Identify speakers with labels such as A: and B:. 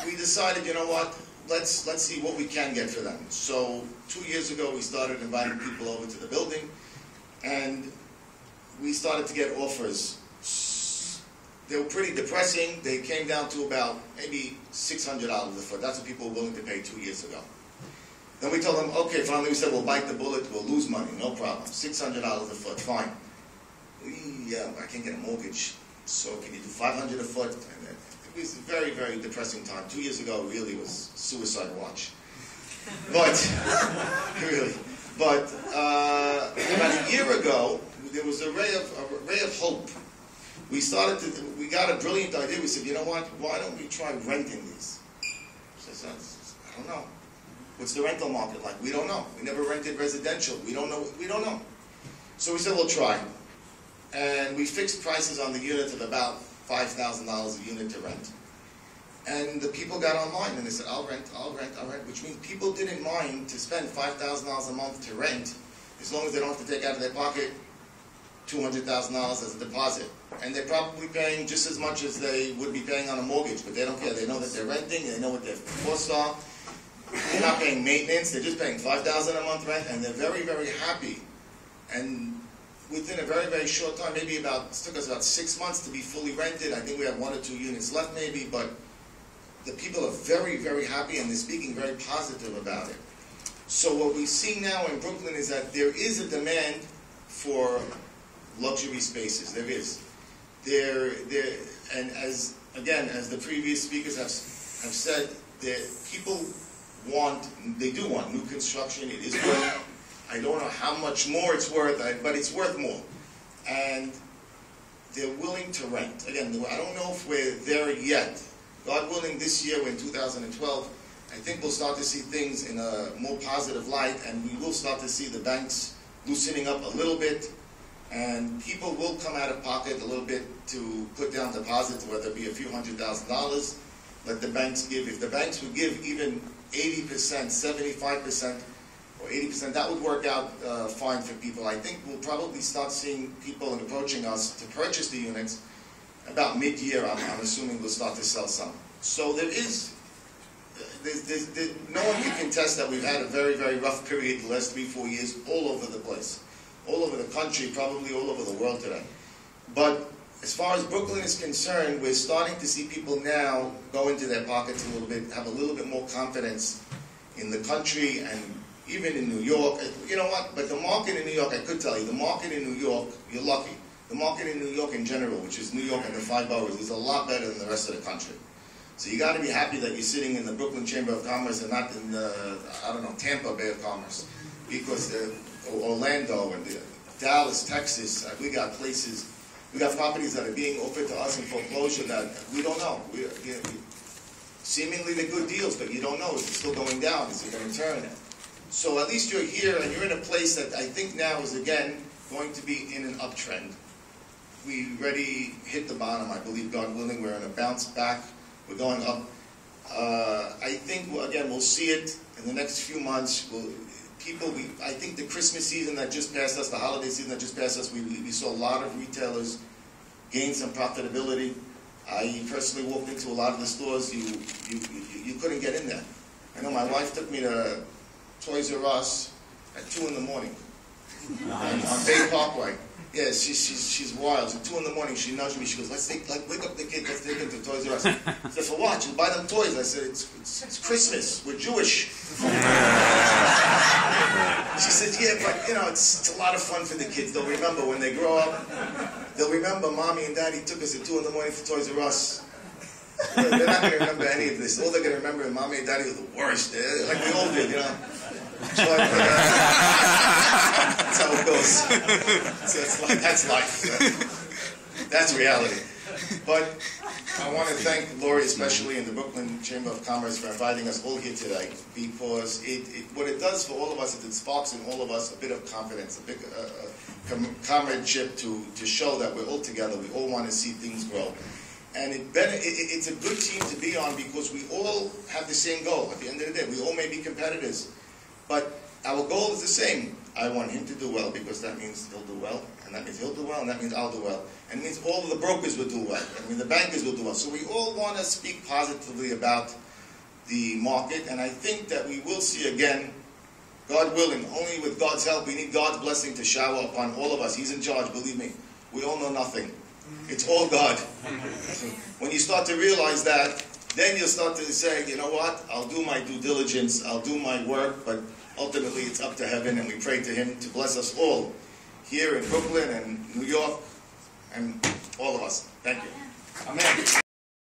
A: we decided, you know what, let's see what we can get for them. So 2 years ago, we started inviting people over to the building, and we started to get offers. They were pretty depressing. They came down to about maybe $600 a foot. That's what people were willing to pay 2 years ago. Then we told them, okay, finally we said, we'll bite the bullet, we'll lose money, no problem. $600 a foot, fine. I can't get a mortgage, so can you do $500 a foot? And it was a very, very depressing time. 2 years ago, it really was suicide watch. But, really. But about a year ago, there was a ray of hope. We got a brilliant idea. We said, you know what, why don't we try renting these? I don't know. What's the rental market like? We don't know. We never rented residential. We don't know. So we said, we'll try. And we fixed prices on the units of about $5,000 a unit to rent. And the people got online and they said, I'll rent, which means people didn't mind to spend $5,000 a month to rent, as long as they don't have to take out of their pocket $200,000 as a deposit. And they're probably paying just as much as they would be paying on a mortgage, but they don't care. They know that they're renting, they know what their costs are. They're not paying maintenance, they're just paying $5,000 a month rent, and they're very, very happy. And within a very, very short time, it took us about 6 months to be fully rented. I think we have 1 or 2 units left maybe, but the people are very, very happy, and they're speaking very positive about it. So what we see now in Brooklyn is that there is a demand for luxury spaces. There is. And as the previous speakers have said, people do want new construction. It is worth, I don't know how much more it's worth, but it's worth more. And they're willing to rent. Again, I don't know if we're there yet. God willing, this year, in 2012, I think we'll start to see things in a more positive light, and we will start to see the banks loosening up a little bit, and people will come out of pocket a little bit to put down deposits, whether it be a few $100,000. Let the banks give. If the banks would give even 80%, 75%, or 80%, that would work out fine for people. I think we'll probably start seeing people approaching us to purchase the units about mid-year. I'm assuming we'll start to sell some. So there's no one can contest that we've had a very, very rough period the last 3-4 years all over the place. All over the country, probably all over the world today. But as far as Brooklyn is concerned, we're starting to see people now go into their pockets a little bit, have a little bit more confidence in the country and even in New York. You know what? But the market in New York, I could tell you, the market in New York, you're lucky. The market in New York in general, which is New York and the 5 boroughs, is a lot better than the rest of the country. So you got to be happy that you're sitting in the Brooklyn Chamber of Commerce and not in the, Tampa Bay of Commerce. Because Orlando and Dallas, Texas, we got places, we got properties that are being offered to us in foreclosure that we don't know. Seemingly they're good deals, but you don't know. Is it still going down? Is it going to turn? So at least you're here and you're in a place that I think now is again going to be in an uptrend. We already hit the bottom, I believe, God willing. We're in a bounce back. We're going up. I think, again, we'll see it in the next few months. I think the Christmas season that just passed us, the holiday season that just passed us, we saw a lot of retailers gain some profitability. I personally walked into a lot of the stores. You couldn't get in there. I know my wife took me to Toys R Us at 2 in the morning on Bay Parkway. Yeah, she's wild. So 2 in the morning, she nudged me. She goes, wake up the kids. Let's take them to Toys R Us. I said, for what? She'll buy them toys. I said, it's Christmas. We're Jewish. She said, yeah, but it's a lot of fun for the kids. They'll remember when they grow up. They'll remember Mommy and Daddy took us at 2 in the morning for Toys R Us. They're not going to remember any of this. All they're going to remember is Mommy and Daddy were the worst. Like we all did, But, that's how it goes. So that's life. That's reality. But I want to thank Lori especially and the Brooklyn Chamber of Commerce for inviting us all here today, because what it does for all of us is it sparks in all of us a bit of confidence, a bit comradeship to show that we're all together. We all want to see things grow. And it's a good team to be on because we all have the same goal. At the end of the day, we all may be competitors, but our goal is the same. I want him to do well, because that means he'll do well, and that means he'll do well, and that means I'll do well. And it means all of the brokers will do well, and the bankers will do well. So we all want to speak positively about the market, and I think that we will see again, God willing, only with God's help. We need God's blessing to shower upon all of us. He's in charge, believe me. We all know nothing. It's all God. When you start to realize that, then you'll start to say, you know what, I'll do my due diligence, I'll do my work, but ultimately it's up to heaven, and we pray to him to bless us all here in Brooklyn and New York and all of us. Thank you. Amen.